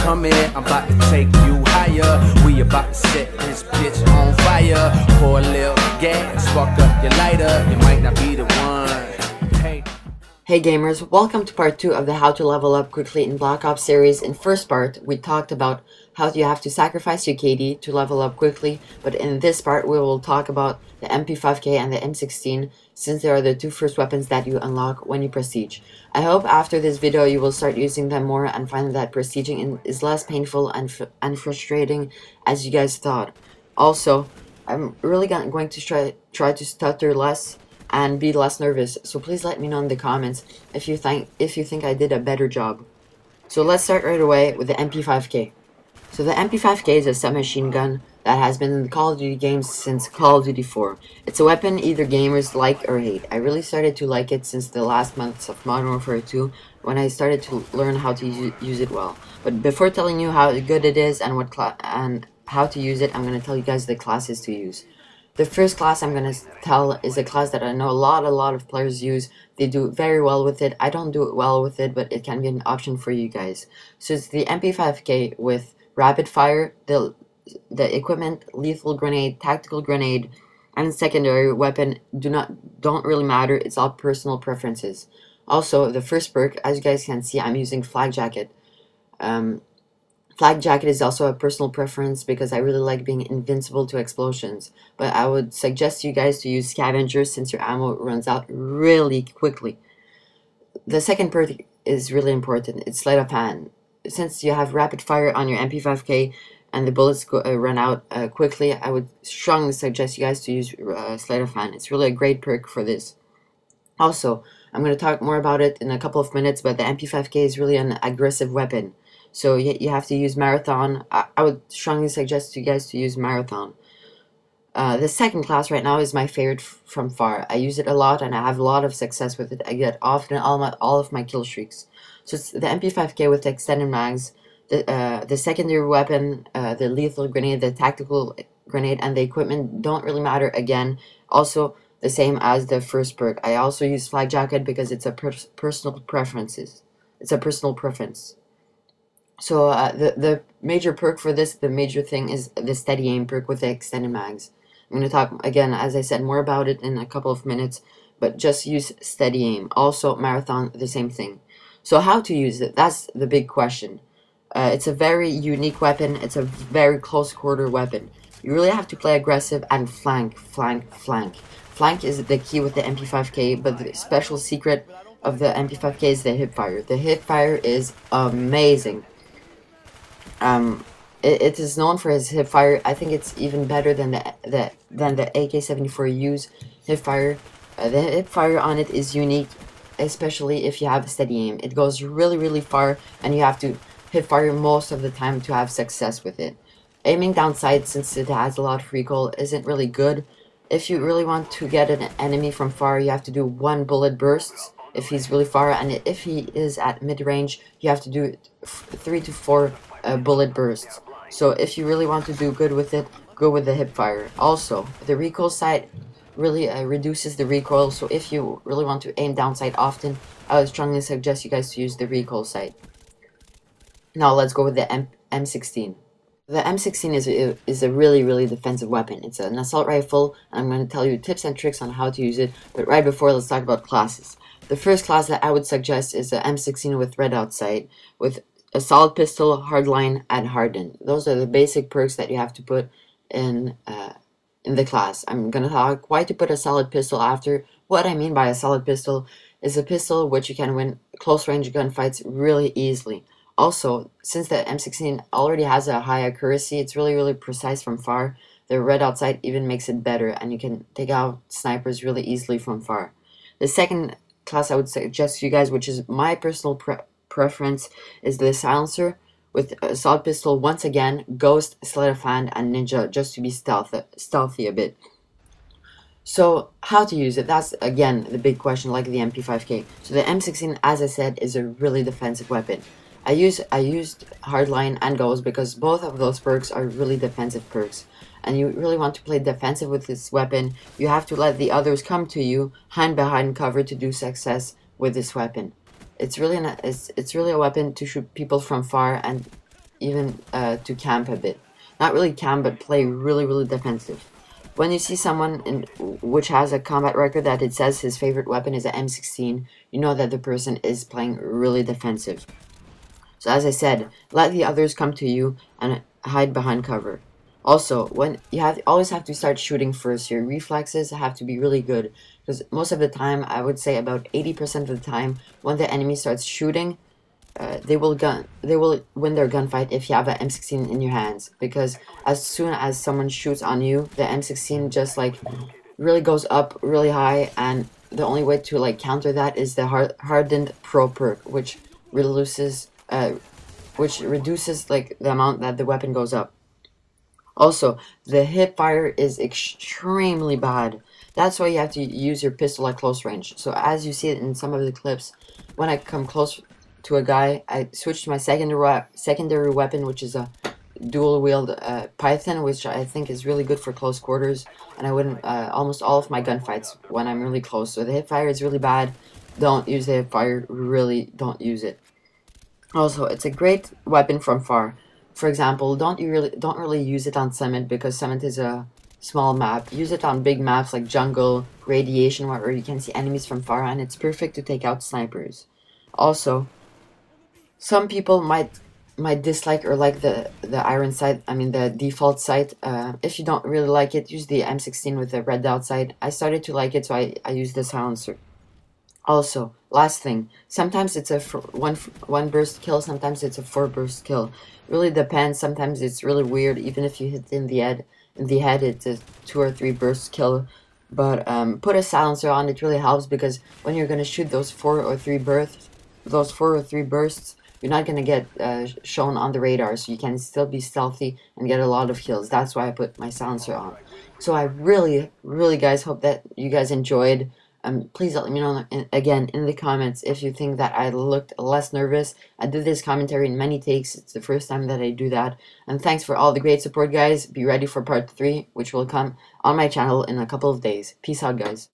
come here, I'm about to take you higher. We about to set this bitch on fire. Pour a little gas, spark up your lighter. You might not be the one. Hey. Hey gamers, welcome to part 2 of the How to Level Up Quickly in Black Ops series. In first part, we talked about how you have to sacrifice your KD to level up quickly, but in this part we will talk about the MP5K and the M16, since they are the two first weapons that you unlock when you prestige. I hope after this video you will start using them more and find that prestiging is less painful and frustrating as you guys thought. Also, I'm really going to try to stutter less and be less nervous, so please let me know in the comments if you think I did a better job. So let's start right away with the MP5K. So the MP5K is a submachine gun that has been in the Call of Duty games since Call of Duty 4. It's a weapon either gamers like or hate. I really started to like it since the last months of Modern Warfare 2 when I started to learn how to use it well. But before telling you how good it is and how to use it, I'm going to tell you guys the classes to use. The first class I'm going to tell is a class that I know a lot of players use. They do very well with it. I don't do it well with it, but it can be an option for you guys. So it's the MP5K with rapid fire, the equipment, lethal grenade, tactical grenade, and secondary weapon don't really matter. It's all personal preferences. Also, the first perk, as you guys can see, I'm using Flak Jacket. Flak Jacket is also a personal preference because I really like being invincible to explosions, but I would suggest you guys to use Scavenger since your ammo runs out really quickly. The second perk is really important. It's Sleight of Hand. Since you have rapid fire on your MP5K and the bullets run out quickly, I would strongly suggest you guys to use Sleight of Hand. It's really a great perk for this. Also, I'm going to talk more about it in a couple of minutes, but the MP5K is really an aggressive weapon. So you have to use Marathon. I would strongly suggest you guys to use Marathon. The second class right now is my favorite from far. I use it a lot and I have a lot of success with it. I get often all of my kill streaks. So it's the MP5K with the extended mags, the secondary weapon, the lethal grenade, the tactical grenade, and the equipment don't really matter again. Also the same as the first perk. I also use Flak Jacket because it's a personal preference. It's a personal preference. So the major perk for this, the major thing is the steady aim perk with the extended mags. I'm going to talk again, as I said, more about it in a couple of minutes, but just use steady aim. Also Marathon, the same thing. So how to use it, that's the big question. It's a very unique weapon. It's a very close quarter weapon. You really have to play aggressive and flank. Flank is the key with the MP5K, but the special secret of the MP5K is the hip fire. The hip fire is amazing. It is known for his hip fire. I think it's even better than the AK-74U's hip fire. The hip fire on it is unique, especially if you have a steady aim. It goes really far, and you have to hip fire most of the time to have success with it. Aiming down sight, since it has a lot of recoil, isn't really good. If you really want to get an enemy from far, you have to do 1 bullet bursts if he's really far, and if he is at mid-range, you have to do 3 to 4 bullet bursts. So if you really want to do good with it, go with the hip fire. Also, the recoil sight really reduces the recoil, so if you really want to aim down sight often, I would strongly suggest you guys to use the recoil sight. Now let's go with the M16. The M16 is a really defensive weapon. It's an assault rifle, and I'm going to tell you tips and tricks on how to use it, but right before, let's talk about classes. The first class that I would suggest is the M16 with red outside, with assault pistol, hardline, and hardened. Those are the basic perks that you have to put in the class. I'm gonna talk why to put a solid pistol after. What I mean by a solid pistol is a pistol which you can win close range gunfights really easily. Also, since the M16 already has a high accuracy, it's really precise from far. The red outside even makes it better, and you can take out snipers really easily from far. The second class I would suggest to you guys, which is my personal preference, is the silencer with assault pistol, once again, ghost, sleight of hand, and ninja, just to be stealthy a bit. So how to use it, that's again the big question, like the MP5K. So the M16, as I said, is a really defensive weapon. I used hardline and ghost because both of those perks are really defensive perks, and you really want to play defensive with this weapon. You have to let the others come to you, hide behind cover to do success with this weapon. It's really a weapon to shoot people from far, and even to camp a bit. Not really camp, but play really defensive. When you see someone which has a combat record that it says his favorite weapon is an M16, you know that the person is playing really defensive. So as I said, let the others come to you and hide behind cover. Also, when you always have to start shooting first. Your reflexes have to be really good, because most of the time, I would say about 80% of the time, when the enemy starts shooting, they will win their gunfight if you have an M16 in your hands, because as soon as someone shoots on you, the M16 just like really goes up really high, and the only way to like counter that is the hardened pro perk, which reduces like the amount that the weapon goes up. Also, the hip fire is extremely bad. That's why you have to use your pistol at close range. So as you see it in some of the clips, when I come close to a guy, I switch to my secondary weapon, which is a dual-wield Python, which I think is really good for close quarters, and I win almost all of my gunfights when I'm really close. So the hip fire is really bad. Don't use the hip fire. Really don't use it. Also, it's a great weapon from far. For example, don't really use it on Summit, because Summit is a small map. Use it on big maps like Jungle, Radiation, where you can see enemies from far, and it's perfect to take out snipers. Also, some people might dislike or like the iron sight. I mean the default sight. If you don't really like it, use the M16 with the red dot sight. I started to like it, so I use the silencer. Also, last thing, sometimes it's a one burst kill, sometimes it's a 4 burst kill. Really depends. Sometimes it's really weird. Even if you hit in the head, it's a 2 or 3 burst kill. But put a silencer on. It really helps, because when you're gonna shoot those 4 or 3 bursts, you're not gonna get shown on the radar, so you can still be stealthy and get a lot of kills. That's why I put my silencer on. So I really, guys, hope that you guys enjoyed. Please let me know again in the comments if you think that I looked less nervous. I did this commentary in many takes. It's the first time that I do that. And thanks for all the great support, guys. Be ready for part 3, which will come on my channel in a couple of days. Peace out, guys.